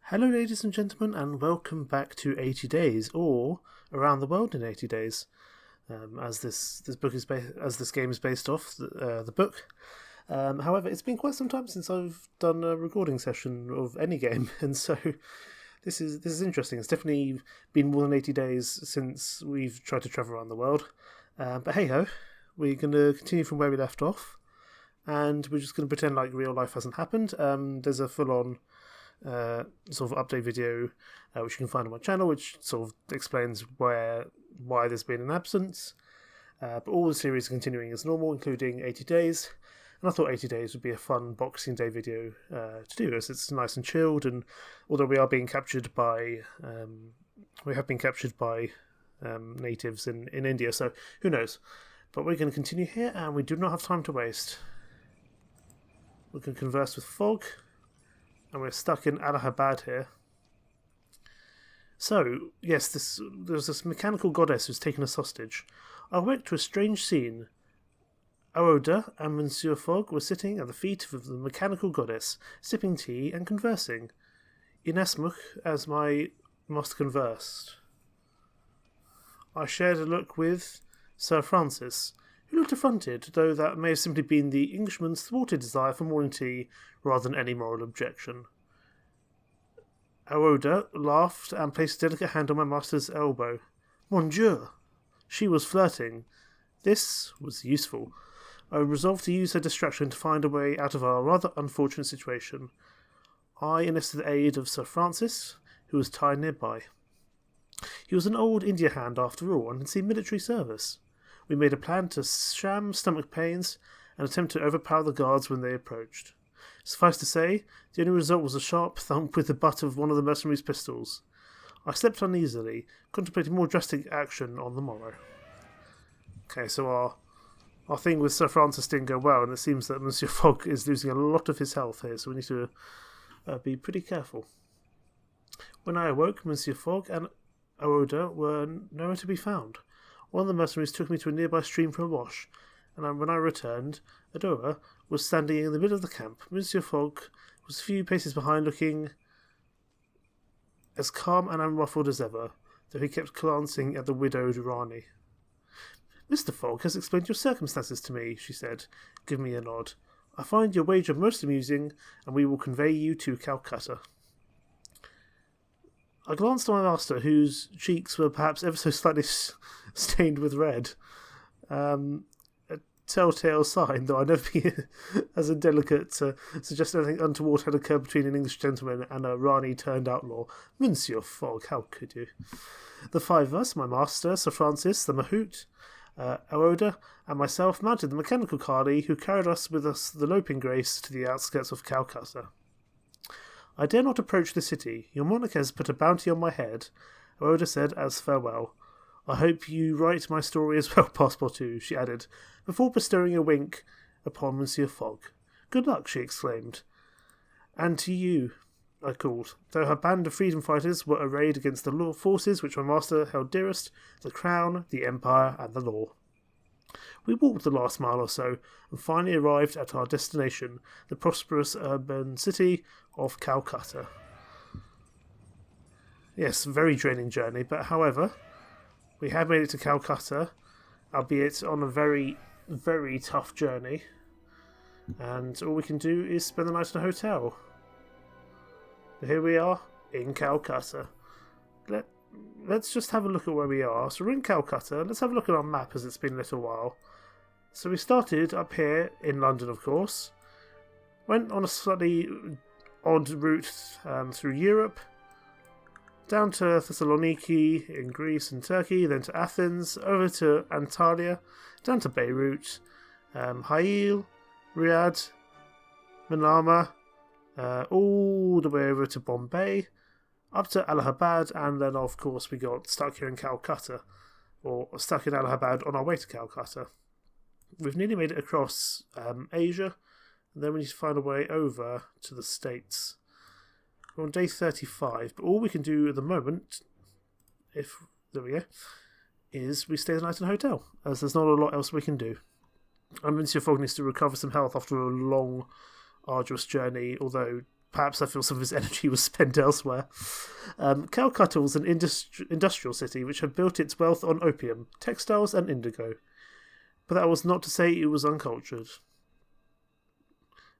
Hello, ladies and gentlemen, and welcome back to 80 Days, or Around the World in 80 Days, as this game is based off the book. However, it's been quite some time since I've done a recording session of any game, and so this is interesting. It's definitely been more than 80 days since we've tried to travel around the world. But hey ho, we're going to continue from where we left off, and we're just going to pretend like real life hasn't happened. There's a full-on sort of update video which you can find on my channel, which sort of explains why there's been an absence. But all the series are continuing as normal, including 80 Days. And I thought 80 Days would be a fun Boxing Day video to do, as it's nice and chilled. And although we have been captured by natives in India, so who knows? But we're going to continue here, and we do not have time to waste. We can converse with Fogg. And we're stuck in Allahabad here. So, yes, there's this mechanical goddess who's taken us hostage. I awoke to a strange scene. Aoda and Monsieur Fogg were sitting at the feet of the mechanical goddess, sipping tea and conversing, inasmuch as my master conversed. I shared a look with Sir Francis, who looked affronted, though that may have simply been the Englishman's thwarted desire for morning tea rather than any moral objection. Aoda laughed and placed a delicate hand on my master's elbow. Mon Dieu! She was flirting. This was useful. I resolved to use her distraction to find a way out of our rather unfortunate situation. I enlisted the aid of Sir Francis, who was tied nearby. He was an old India hand after all, and had seen military service. We made a plan to sham stomach pains and attempt to overpower the guards when they approached. Suffice to say, the only result was a sharp thump with the butt of one of the mercenaries' pistols. I slept uneasily, contemplating more drastic action on the morrow. Okay, so our thing with Sir Francis didn't go well, and it seems that Monsieur Fogg is losing a lot of his health here, so we need to be pretty careful. When I awoke, Monsieur Fogg and Aoda were nowhere to be found. One of the mercenaries took me to a nearby stream for a wash, and when I returned, Adora was standing in the middle of the camp. Monsieur Fogg was a few paces behind, looking as calm and unruffled as ever, though he kept glancing at the widowed Rani. Mr. Fogg has explained your circumstances to me, she said, giving me a nod. I find your wager most amusing, and we will convey you to Calcutta. I glanced at my master, whose cheeks were perhaps ever so slightly stained with red. A telltale sign, though I'd never been as indelicate to suggest anything untoward had occurred between an English gentleman and a Rani turned outlaw. Monsieur Fogg, how could you? The five of us, my master, Sir Francis, the Mahout, Aoda, and myself, mounted the mechanical Kali, who carried us with us the loping grace to the outskirts of Calcutta. I dare not approach the city. Your monarch has put a bounty on my head, Aoda said as farewell. I hope you write my story as well, Passepartout, she added, before bestowing a wink upon Monsieur Fogg. Good luck, she exclaimed. And to you, I called, though her band of freedom fighters were arrayed against the law forces which my master held dearest, the crown, the empire, and the law. We walked the last mile or so, and finally arrived at our destination, the prosperous urban city of Calcutta. Yes, very draining journey, but however, we have made it to Calcutta, albeit on a very, very tough journey, and all we can do is spend the night in a hotel. Here we are, in Calcutta. Let's just have a look at where we are. So we're in Calcutta. Let's have a look at our map, as it's been a little while. So we started up here in London, of course. Went on a slightly odd route through Europe, down to Thessaloniki in Greece and Turkey, then to Athens, over to Antalya, down to Beirut, Hail, Riyadh, Manama, all the way over to Bombay, up to Allahabad, and then of course we got stuck here in Calcutta, or stuck in Allahabad on our way to Calcutta. We've nearly made it across Asia, and then we need to find a way over to the States. We're on day 35, but all we can do at the moment, there we go, is we stay the night in a hotel, as there's not a lot else we can do. And Monsieur Fogg needs to recover some health after a long, arduous journey, although perhaps I feel some of his energy was spent elsewhere. Calcutta was an industrial city which had built its wealth on opium, textiles, and indigo. But that was not to say it was uncultured.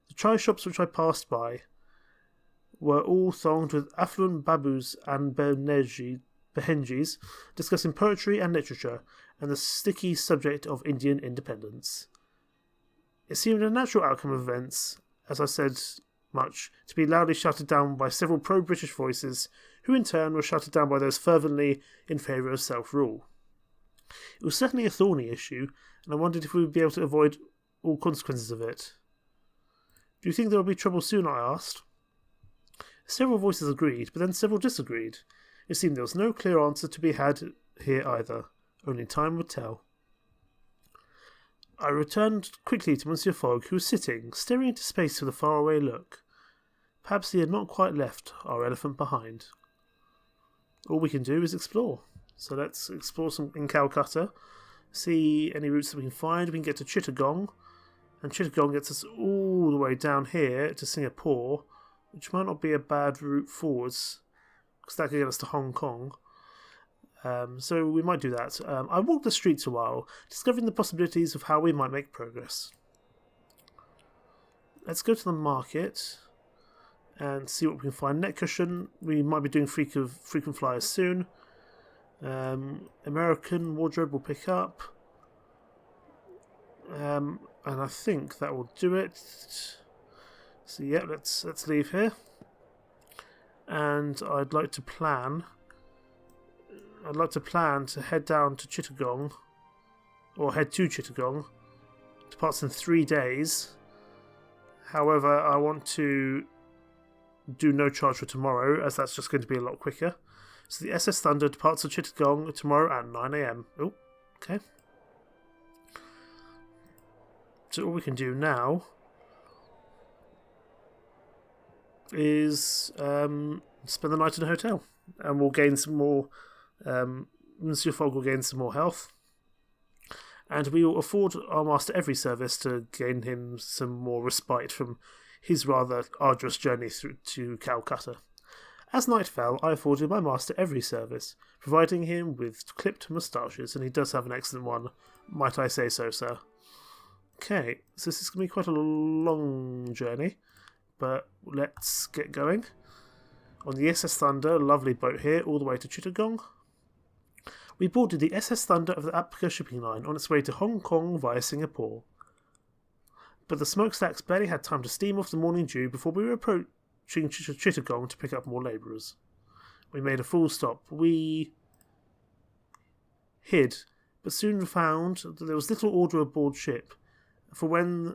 The chai shops which I passed by were all thronged with affluent babus and behenjis discussing poetry and literature and the sticky subject of Indian independence. It seemed a natural outcome of events, as I said much, to be loudly shouted down by several pro-British voices, who in turn were shouted down by those fervently in favour of self-rule. It was certainly a thorny issue, and I wondered if we would be able to avoid all consequences of it. Do you think there will be trouble soon? I asked. Several voices agreed, but then several disagreed. It seemed there was no clear answer to be had here either. Only time would tell. I returned quickly to Monsieur Fogg, who was sitting, staring into space with a faraway look. Perhaps he had not quite left our elephant behind. All we can do is explore. So let's explore some in Calcutta, see any routes that we can find. We can get to Chittagong, and Chittagong gets us all the way down here to Singapore, which might not be a bad route forwards, because that could get us to Hong Kong. So we might do that. I walked the streets a while, discovering the possibilities of how we might make progress. Let's go to the market and see what we can find. Neck cushion, we might be doing frequent flyers soon. American wardrobe will pick up. And I think that will do it. So yeah, let's leave here. And I'd like to plan to head down to Chittagong, or head to Chittagong. Departs in 3 days. However, I want to do no charge for tomorrow, as that's just going to be a lot quicker. So the SS Thunder departs for Chittagong tomorrow at 9 AM. Oh, okay. So all we can do now is spend the night in a hotel, and we'll gain some more. Monsieur Fogg will gain some more health, and we will afford our master every service to gain him some more respite from his rather arduous journey through to Calcutta. As night fell, I afforded my master every service, providing him with clipped moustaches, and he does have an excellent one, might I say so, sir. Okay, so this is going to be quite a long journey, but let's get going. On the SS Thunder, a lovely boat here, all the way to Chittagong. We boarded the SS Thunder of the Apca shipping line on its way to Hong Kong via Singapore. But the smokestacks barely had time to steam off the morning dew before we were approaching Chittagong to pick up more labourers. We made a full stop. We hid, but soon found that there was little order aboard ship, for when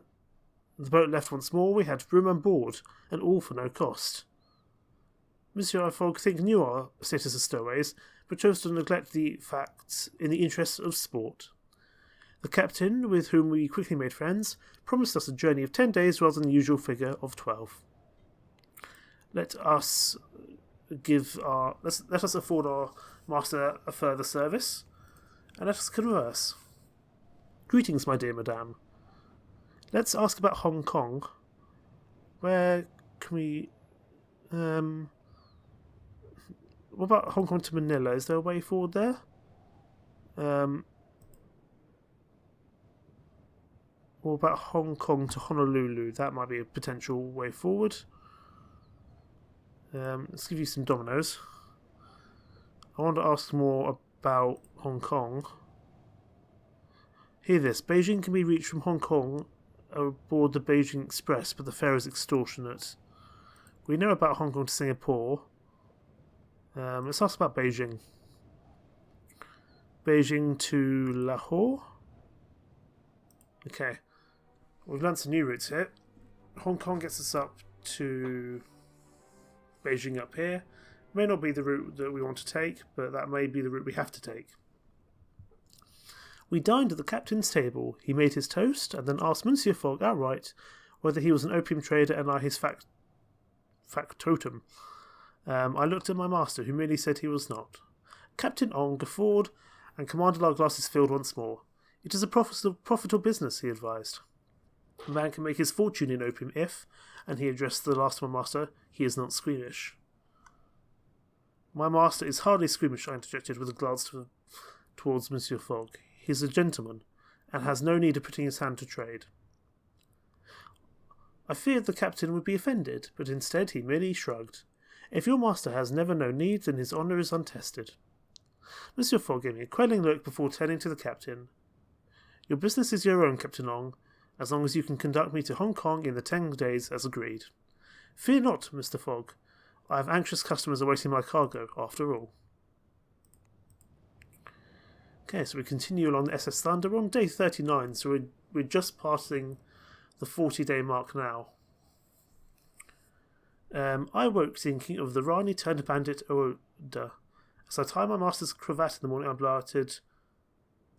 the boat left once more we had room on board, and all for no cost. Monsieur Fogg knew our status as stowaways, but chose to neglect the facts in the interests of sport. The captain, with whom we quickly made friends, promised us a journey of 10 days rather than the usual figure of 12. Let us afford our master a further service, and let us converse. Greetings, my dear madame. Let's ask about Hong Kong. Where can we... What about Hong Kong to Manila? Is there a way forward there? What about Hong Kong to Honolulu? That might be a potential way forward. Let's give you some dominoes. I want to ask more about Hong Kong. Hear this. Beijing can be reached from Hong Kong aboard the Beijing Express, but the fare is extortionate. We know about Hong Kong to Singapore. Let's ask about Beijing. Beijing to Lahore. Okay. We've learned some new routes here. Hong Kong gets us up to Beijing up here. May not be the route that we want to take, but that may be the route we have to take. We dined at the captain's table. He made his toast, and then asked Monsieur Fogg outright whether he was an opium trader and I his factotum. I looked at my master, who merely said he was not. Captain Ong guffawed and commanded our glasses filled once more. It is a profitable business, he advised. A man can make his fortune in opium if, and he addressed the last of my master, he is not squeamish. My master is hardly squeamish, I interjected with a glance towards Monsieur Fogg. He is a gentleman, and has no need of putting his hand to trade. I feared the captain would be offended, but instead he merely shrugged. If your master has never no need, then his honour is untested. Monsieur Fogg gave me a quelling look before turning to the captain. Your business is your own, Captain Long, as long as you can conduct me to Hong Kong in the 10 days as agreed. Fear not, Mr. Fogg. I have anxious customers awaiting my cargo, after all. Okay, so we continue along the SS Thunder. We're on day 39, so we're just passing the 40-day mark now. I woke thinking of the Rani turned bandit Oda. As I tied my master's cravat in the morning, I blurted,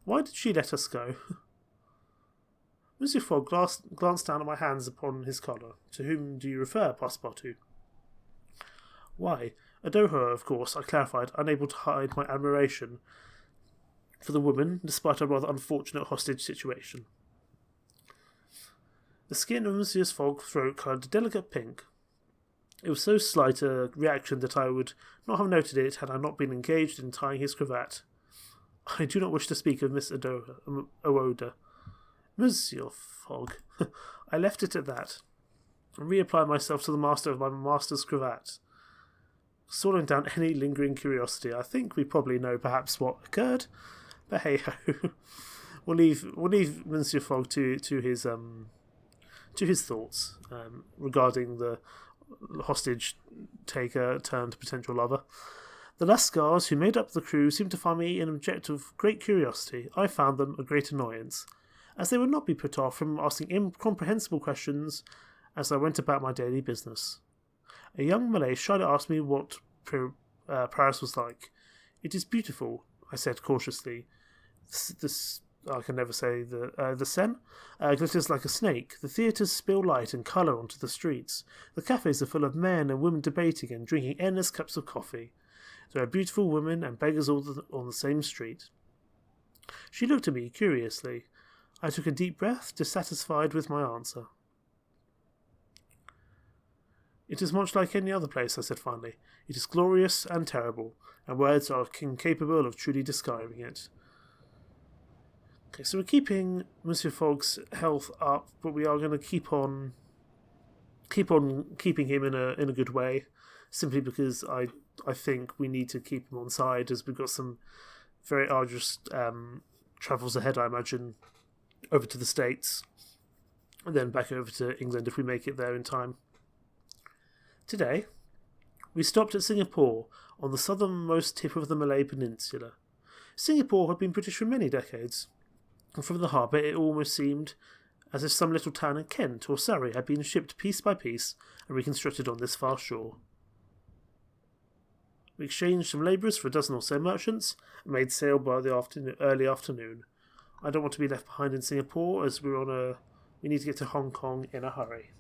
"Why did she let us go?" Monsieur Fogg glanced down at my hands upon his collar. "To whom do you refer, Passepartout?" "Why, Adoha, of course," I clarified, unable to hide my admiration for the woman, despite a rather unfortunate hostage situation. The skin of Monsieur Fogg's throat coloured a delicate pink. It was so slight a reaction that I would not have noted it had I not been engaged in tying his cravat. I do not wish to speak of Miss Oda. Monsieur Fogg. I left it at that, and reapplied myself to the master of my master's cravat. Swallowing down any lingering curiosity, I think we probably know perhaps what occurred, but hey ho. we'll leave Monsieur Fogg to his thoughts regarding the hostage taker turned potential lover. The Lascars who made up the crew seemed to find me an object of great curiosity. I found them a great annoyance, as they would not be put off from asking incomprehensible questions as I went about my daily business. A young Malay shyly asked me what Paris was like. "It is beautiful," I said cautiously. I can never say the Seine glitters like a snake. The theatres spill light and colour onto the streets. The cafes are full of men and women debating and drinking endless cups of coffee. There are beautiful women and beggars all on the same street. She looked at me curiously. I took a deep breath, dissatisfied with my answer. "It is much like any other place," I said finally. "It is glorious and terrible, and words are incapable of truly describing it." Okay, so we're keeping Monsieur Fogg's health up, but we are going to keep on keeping him in a good way, simply because I think we need to keep him on side, as we've got some very arduous travels ahead, I imagine, over to the States, and then back over to England if we make it there in time. Today, we stopped at Singapore, on the southernmost tip of the Malay Peninsula. Singapore had been British for many decades, and from the harbour it almost seemed as if some little town in Kent or Surrey had been shipped piece by piece and reconstructed on this far shore. We exchanged some labourers for a dozen or so merchants, and made sail by the early afternoon. I don't want to be left behind in Singapore, as we need to get to Hong Kong in a hurry.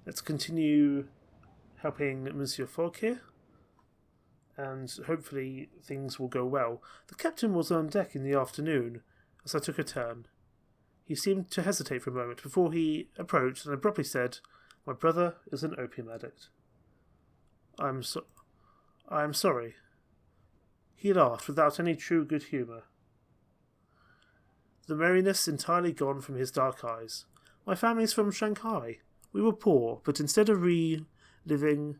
Let's continue helping Monsieur Fogg here, and hopefully things will go well. The captain was on deck in the afternoon as I took a turn. He seemed to hesitate for a moment before he approached and abruptly said, "My brother is an opium addict." I am sorry. He laughed without any true good humour, the merriness entirely gone from his dark eyes. "My family's from Shanghai. We were poor, but instead of relieving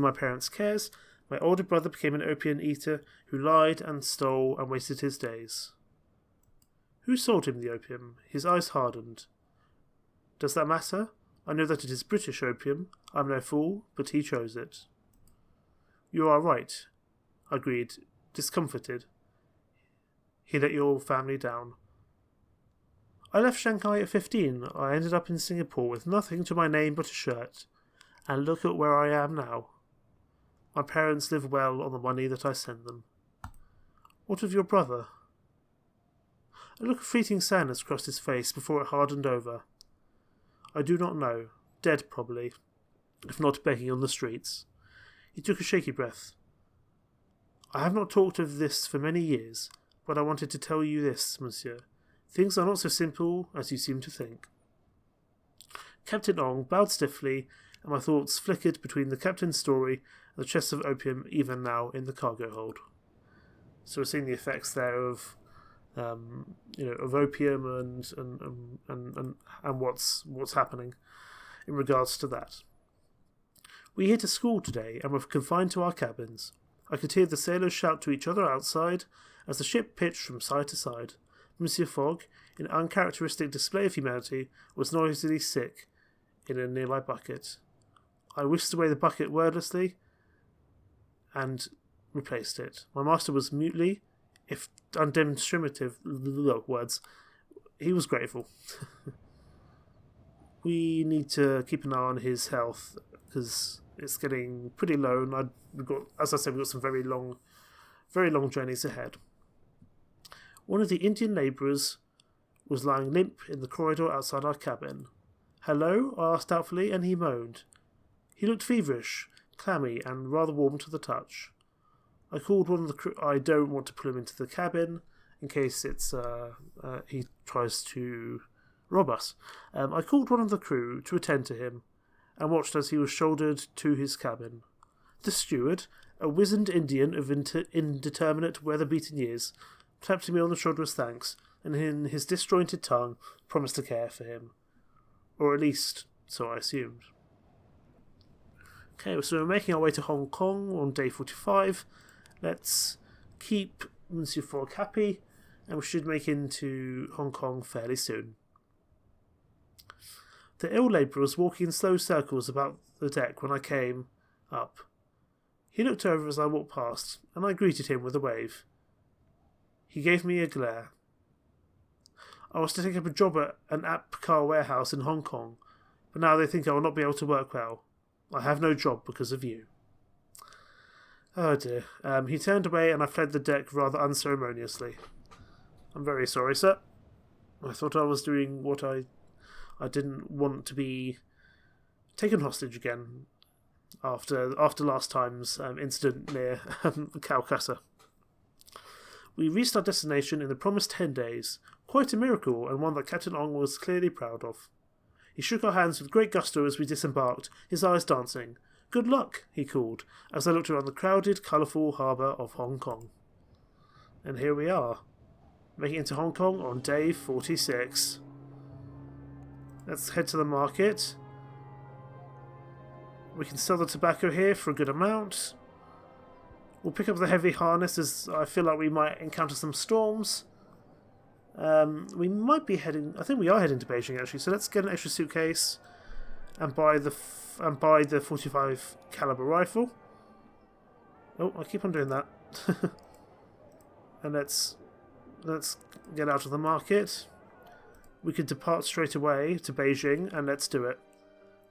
my parents' cares, my older brother became an opium eater who lied and stole and wasted his days." "Who sold him the opium?" His eyes hardened. "Does that matter? I know that it is British opium. I'm no fool, but he chose it." "You are right," I agreed, discomforted. "He let your family down." "I left Shanghai at 15. I ended up in Singapore with nothing to my name but a shirt. And look at where I am now. My parents live well on the money that I send them." "What of your brother?" A look of fleeting sadness crossed his face before it hardened over. "I do not know. Dead, probably, if not begging on the streets." He took a shaky breath. "I have not talked of this for many years, but I wanted to tell you this, monsieur. Things are not so simple as you seem to think. Captain Ong bowed stiffly, and my thoughts flickered between the captain's story and the chest of opium even now in the cargo hold. So we're seeing the effects there of of opium and what's happening in regards to that. We hit a squall today and were confined to our cabins. I could hear the sailors shout to each other outside as the ship pitched from side to side. Monsieur Fogg, in uncharacteristic display of humanity, was noisily sick in a nearby bucket. I whisked away the bucket wordlessly and replaced it. My master was mutely, if undemonstrative words, he was grateful. We need to keep an eye on his health because it's getting pretty low, and we've got some very long journeys ahead. One of the Indian labourers was lying limp in the corridor outside our cabin. "Hello?" I asked doubtfully, and he moaned. He looked feverish, clammy, and rather warm to the touch. I called one of the crew. I don't want to pull him into the cabin in case he tries to rob us. I called one of the crew to attend to him and watched as he was shouldered to his cabin. The steward, a wizened Indian of indeterminate, weather-beaten years, tapped me on the shoulder as thanks, and in his disjointed tongue promised to care for him. Or at least, so I assumed. Okay, so we're making our way to Hong Kong on day 45. Let's keep Monsieur Fogg happy, and we should make into Hong Kong fairly soon. The ill labourer was walking in slow circles about the deck when I came up. He looked over as I walked past, and I greeted him with a wave. He gave me a glare. I was to take up a job at an app car warehouse in Hong Kong, but now they think I will not be able to work well. I have no job because of you. Oh dear. He turned away and I fled the deck rather unceremoniously. I'm very sorry, sir. I thought I was doing what I didn't want to be taken hostage again after last time's incident near Calcutta. We reached our destination in the promised 10 days. Quite a miracle, and one that Captain Ong was clearly proud of. He shook our hands with great gusto as we disembarked, his eyes dancing. "Good luck," he called, as I looked around the crowded, colourful harbour of Hong Kong. And here we are, making it into Hong Kong on day 46. Let's head to the market. We can sell the tobacco here for a good amount. We'll pick up the heavy harness as I feel like we might encounter some storms. We might be heading. I think we are heading to Beijing actually. So let's get an extra suitcase and buy the 45 caliber rifle. Oh, I keep on doing that. And let's get out of the market. We could depart straight away to Beijing, and let's do it.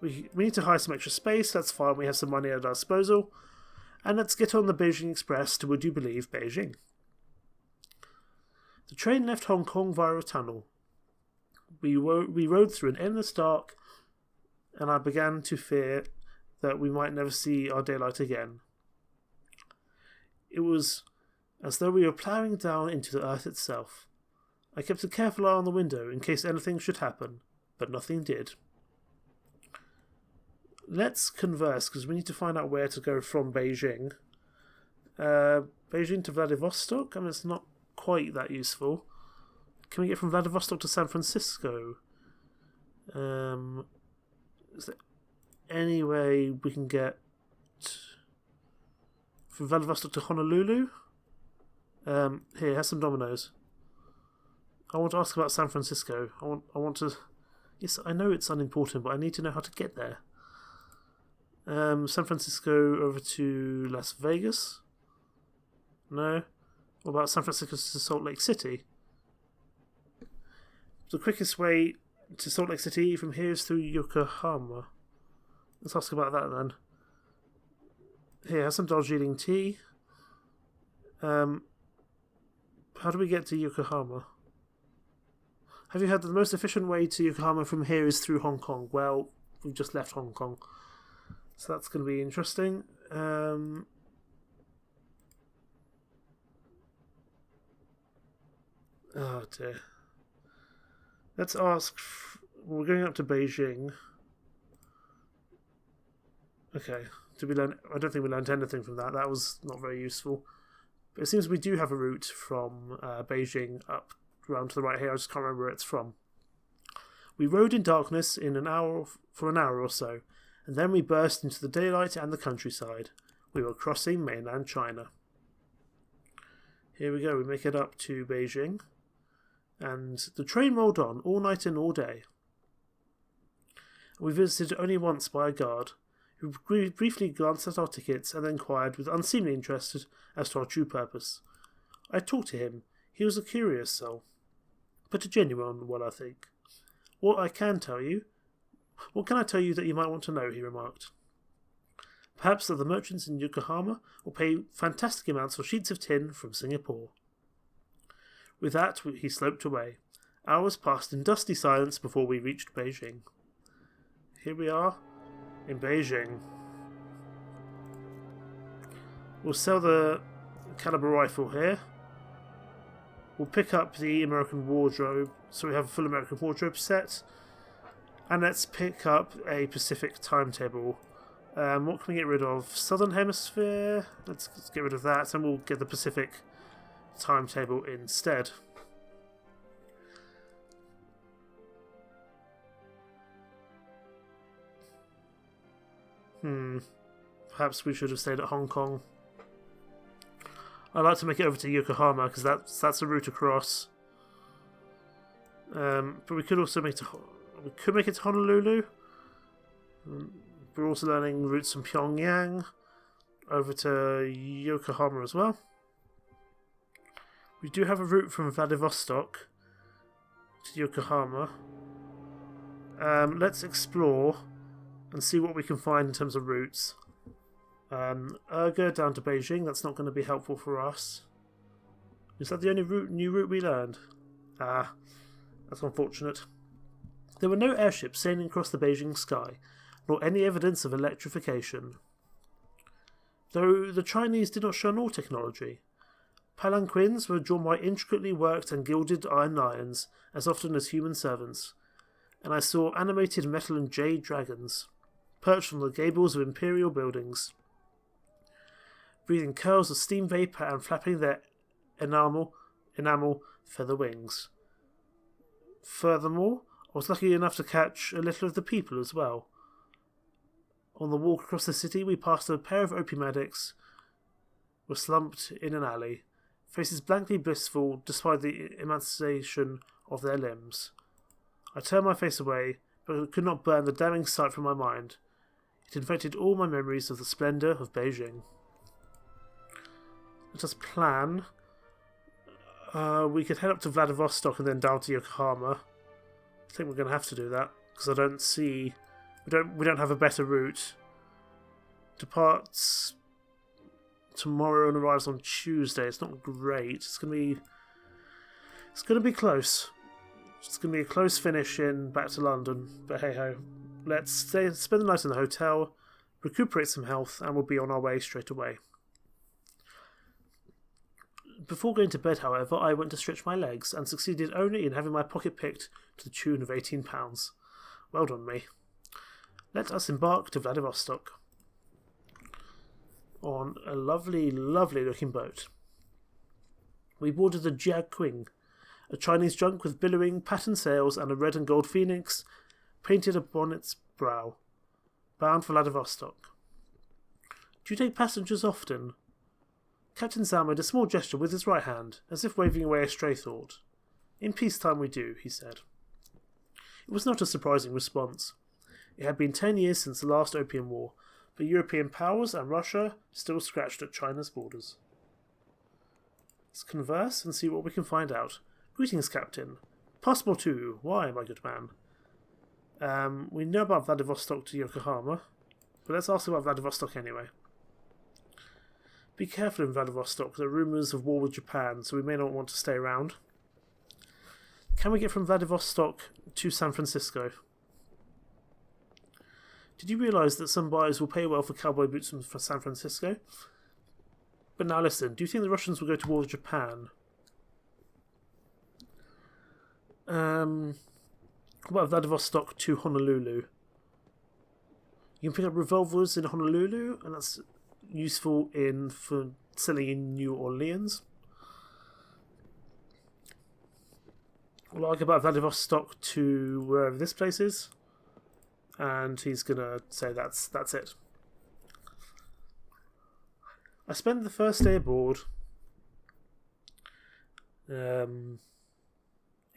We need to hire some extra space. That's fine. We have some money at our disposal. And let's get on the Beijing Express to, would you believe, Beijing. The train left Hong Kong via a tunnel. We rode through an endless dark, and I began to fear that we might never see our daylight again. It was as though we were ploughing down into the earth itself. I kept a careful eye on the window in case anything should happen, but nothing did. Let's converse, because we need to find out where to go from Beijing. Beijing to Vladivostok? I mean, it's not quite that useful. Can we get from Vladivostok to San Francisco? Is there any way we can get from Vladivostok to Honolulu? Here, have some Dominoes. I want to ask about San Francisco. I want to. Yes, I know it's unimportant, but I need to know how to get there. San Francisco over to Las Vegas? No. What about San Francisco to Salt Lake City? The quickest way to Salt Lake City from here is through Yokohama. Let's ask about that then. Here, have some Darjeeling tea. How do we get to Yokohama? Have you heard that the most efficient way to Yokohama from here is through Hong Kong? Well, we've just left Hong Kong. So that's going to be interesting. Oh dear. Let's ask... We're going up to Beijing. Okay. Did we learn? I don't think we learned anything from that. That was not very useful. But it seems we do have a route from Beijing up around to the right here. I just can't remember where it's from. We rode in darkness for an hour or so, and then we burst into the daylight and the countryside. We were crossing mainland China. Here we go. We make it up to Beijing. And the train rolled on all night and all day. We visited only once by a guard, who briefly glanced at our tickets and then inquired with unseemly interest as to our true purpose. I talked to him. He was a curious soul, but a genuine one, I think. What can I tell you that you might want to know, he remarked. Perhaps that the merchants in Yokohama will pay fantastic amounts for sheets of tin from Singapore. With that, he sloped away. Hours passed in dusty silence before we reached Beijing. Here we are, in Beijing. We'll sell the caliber rifle here. We'll pick up the American wardrobe, so we have a full American wardrobe set. And let's pick up a Pacific timetable. What can we get rid of? Southern Hemisphere? Let's get rid of that, and we'll get the Pacific timetable instead. Perhaps we should have stayed at Hong Kong. I'd like to make it over to Yokohama because that's a route across. But we could also make it to Honolulu. We're also learning routes from Pyongyang over to Yokohama as well. We do have a route from Vladivostok to Yokohama. Let's explore and see what we can find in terms of routes. Urga down to Beijing, that's not going to be helpful for us. Is that the only new route we learned? That's unfortunate. There were no airships sailing across the Beijing sky, nor any evidence of electrification. Though the Chinese did not shun all technology. Palanquins were drawn by intricately worked and gilded iron lions, as often as human servants, and I saw animated metal and jade dragons, perched on the gables of imperial buildings, breathing curls of steam vapour and flapping their enamel feather wings. Furthermore, I was lucky enough to catch a little of the people as well. On the walk across the city, we passed a pair of opium addicts were slumped in an alley, faces blankly blissful despite the emaciation of their limbs. I turned my face away, but could not burn the damning sight from my mind. It infected all my memories of the splendour of Beijing. Let us plan. We could head up to Vladivostok and then down to Yokohama. I think we're going to have to do that because I don't see. We don't have a better route. Departs tomorrow and arrives on Tuesday. It's not great. It's going to be close. It's going to be a close finish in back to London. But hey ho, let's spend the night in the hotel, recuperate some health, and we'll be on our way straight away. Before going to bed, however, I went to stretch my legs and succeeded only in having my pocket picked to the tune of £18. Well done me. Let us embark to Vladivostok on a lovely, lovely looking boat. We boarded the Jiaqing, a Chinese junk with billowing patterned sails and a red and gold phoenix painted upon its brow, bound for Vladivostok. Do you take passengers often? Captain Zhao made a small gesture with his right hand, as if waving away a stray thought. In peacetime we do, he said. It was not a surprising response. It had been 10 years since the last Opium War, but European powers and Russia still scratched at China's borders. Let's converse and see what we can find out. Greetings, Captain. Passepartout, why, my good man? We know about Vladivostok to Yokohama, but let's ask about Vladivostok anyway. Be careful in Vladivostok. There are rumours of war with Japan, so we may not want to stay around. Can we get from Vladivostok to San Francisco? Did you realise that some buyers will pay well for cowboy boots from San Francisco? But now listen, do you think the Russians will go to war with Japan? What about Vladivostok to Honolulu? You can pick up revolvers in Honolulu, and that's useful for selling in New Orleans. Well, I'll go about Vladivostok to wherever this place is, and he's gonna say that's it. I spent the first day aboard in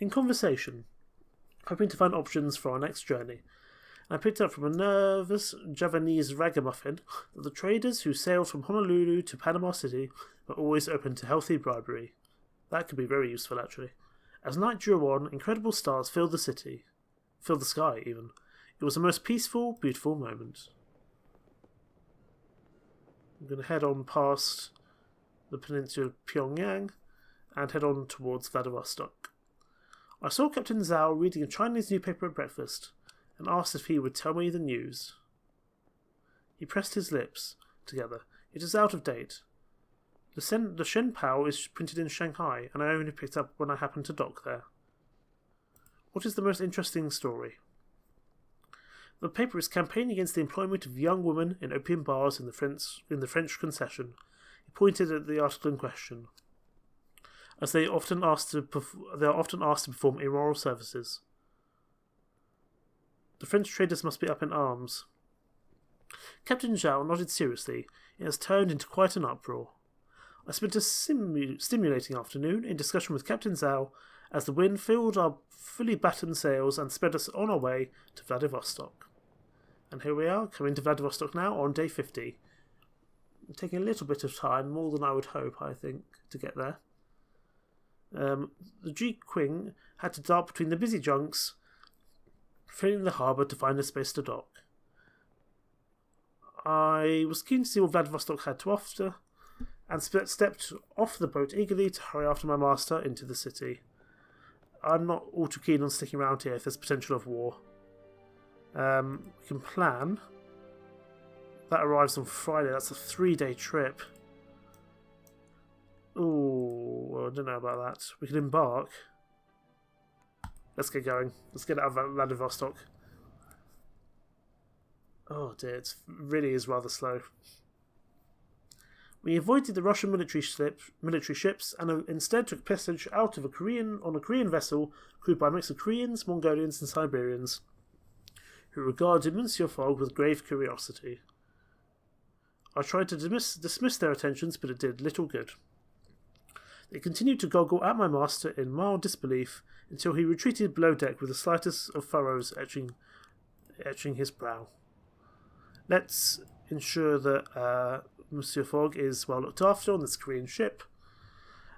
conversation, hoping to find options for our next journey. I picked up from a nervous Javanese ragamuffin that the traders who sailed from Honolulu to Panama City were always open to healthy bribery. That could be very useful, actually. As night drew on, incredible stars filled the city. Filled the sky, even. It was a most peaceful, beautiful moment. I'm going to head on past the peninsula of Pyongyang and head on towards Vladivostok. I saw Captain Zhao reading a Chinese newspaper at breakfast and asked if he would tell me the news. He pressed his lips together. It is out of date. The Shen Pao is printed in Shanghai, and I only picked up when I happened to dock there. What is the most interesting story? The paper is campaigning against the employment of young women in opium bars in the French concession. He pointed at the article in question, as they are often asked to perform immoral services. The French traders must be up in arms. Captain Zhao nodded seriously. It has turned into quite an uproar. I spent a stimulating afternoon in discussion with Captain Zhao as the wind filled our fully battened sails and sped us on our way to Vladivostok. And here we are, coming to Vladivostok now on day 50. Taking a little bit of time, more than I would hope, I think, to get there. The G Qing had to dart between the busy junks, filling the harbour to find a space to dock. I was keen to see what Vladivostok had to offer, and stepped off the boat eagerly to hurry after my master into the city. I'm not all too keen on sticking around here if there's potential of war. We can plan. That arrives on Friday. That's a 3-day trip. Ooh, I don't know about that. We can embark. Let's get going. Let's get out of Vladivostok. Oh dear, it really is rather slow. We avoided the Russian military ships and instead took passage out of on a Korean vessel crewed by a mix of Koreans, Mongolians and Siberians, who regarded Monsieur Fogg with grave curiosity. I tried to dismiss their attentions, but it did little good. They continued to goggle at my master in mild disbelief until he retreated below deck with the slightest of furrows etching his brow. Let's ensure that Monsieur Fogg is well looked after on this Korean ship,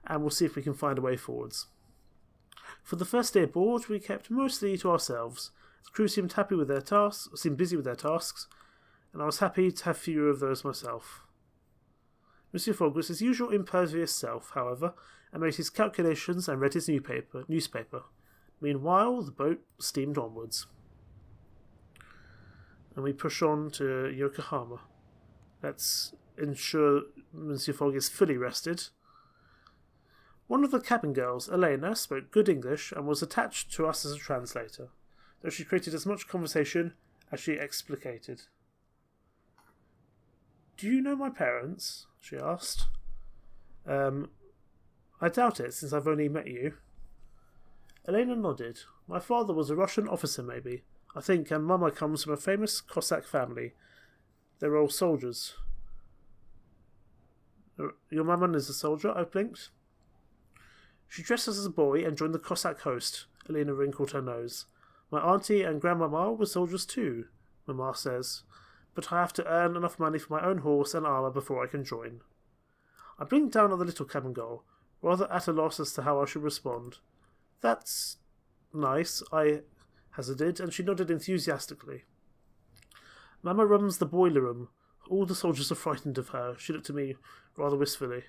and we'll see if we can find a way forwards. For the first day aboard, we kept mostly to ourselves. The crew seemed busy with their tasks, and I was happy to have fewer of those myself. Monsieur Fogg was his usual impervious self, however, and made his calculations and read his newspaper. Meanwhile, the boat steamed onwards. And we push on to Yokohama. Let's ensure Monsieur Fogg is fully rested. One of the cabin girls, Elena, spoke good English and was attached to us as a translator, though she created as much conversation as she explicated. "Do you know my parents?" she asked. I doubt it, since I've only met you." Elena nodded. "My father was a Russian officer, maybe, I think, and Mama comes from a famous Cossack family. They're all soldiers." "Your mama is a soldier?" I blinked. "She dressed as a boy and joined the Cossack host." Elena wrinkled her nose. "My auntie and grandmama were soldiers too, Mama says, but I have to earn enough money for my own horse and armour before I can join." I blinked down at the little cabin girl, rather at a loss as to how I should respond. "That's nice," I hazarded, and she nodded enthusiastically. "Mama runs the boiler room. All the soldiers are frightened of her." She looked at me rather wistfully.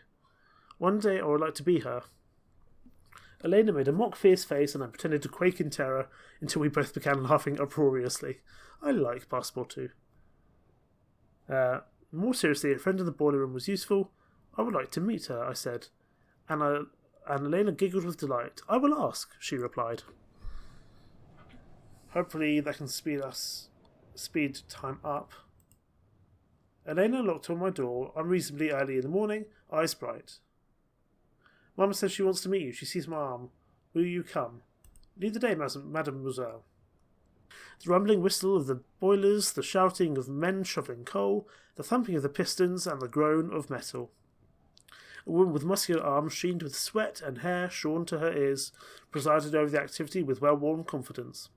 "One day I would like to be her." Elena made a mock fierce face, and I pretended to quake in terror until we both began laughing uproariously. I like Passepartout. More seriously, a friend in the boiler room was useful. "I would like to meet her," I said, and Elena giggled with delight. "I will ask," she replied. Hopefully that can speed time up. Elena knocked on my door unreasonably early in the morning, eyes bright. Mama says she wants to meet you. She sees my arm. Will you come? Leave the day, mademoiselle. The rumbling whistle of the boilers, the shouting of men shoveling coal, the thumping of the pistons, and the groan of metal. A woman with muscular arms sheened with sweat and hair shorn to her ears presided over the activity with well-worn confidence.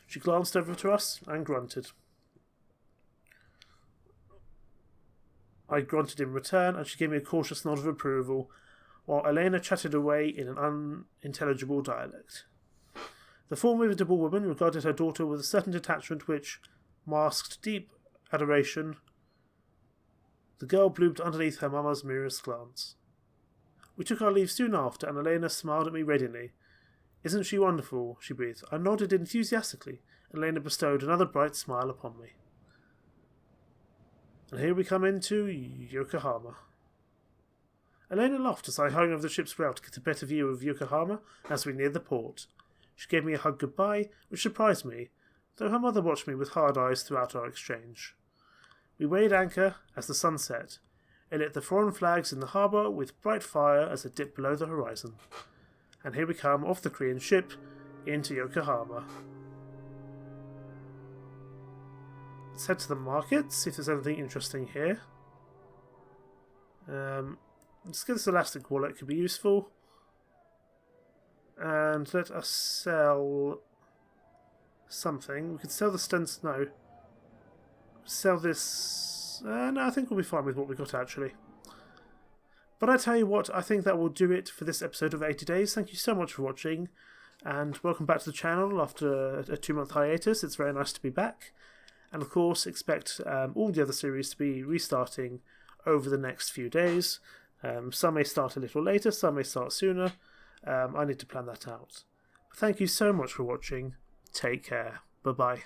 She glanced over to us and grunted. I grunted in return, and she gave me a cautious nod of approval, while Elena chatted away in an unintelligible dialect. The formidable woman regarded her daughter with a certain detachment which masked deep adoration. The girl bloomed underneath her mamma's mirrorless glance. We took our leave soon after, and Elena smiled at me radiantly. Isn't she wonderful? She breathed. I nodded enthusiastically, and Elena bestowed another bright smile upon me. And here we come into Yokohama. Elena laughed as I hung over the ship's rail to get a better view of Yokohama as we neared the port. She gave me a hug goodbye, which surprised me, though her mother watched me with hard eyes throughout our exchange. We weighed anchor as the sun set, and lit the foreign flags in the harbour with bright fire as it dipped below the horizon. And here we come off the Korean ship into Yokohama. Let's head to the market, see if there's anything interesting here. Let's get this elastic wallet, could be useful. And let us sell something. We could sell the stencil. No. Sell this. No, I think we'll be fine with what we got actually. But I tell you what, I think that will do it for this episode of 80 Days. Thank you so much for watching, and welcome back to the channel after a 2-month hiatus. It's very nice to be back. And of course, expect all the other series to be restarting over the next few days. Some may start a little later, some may start sooner. I need to plan that out. Thank you so much for watching. Take care. Bye-bye.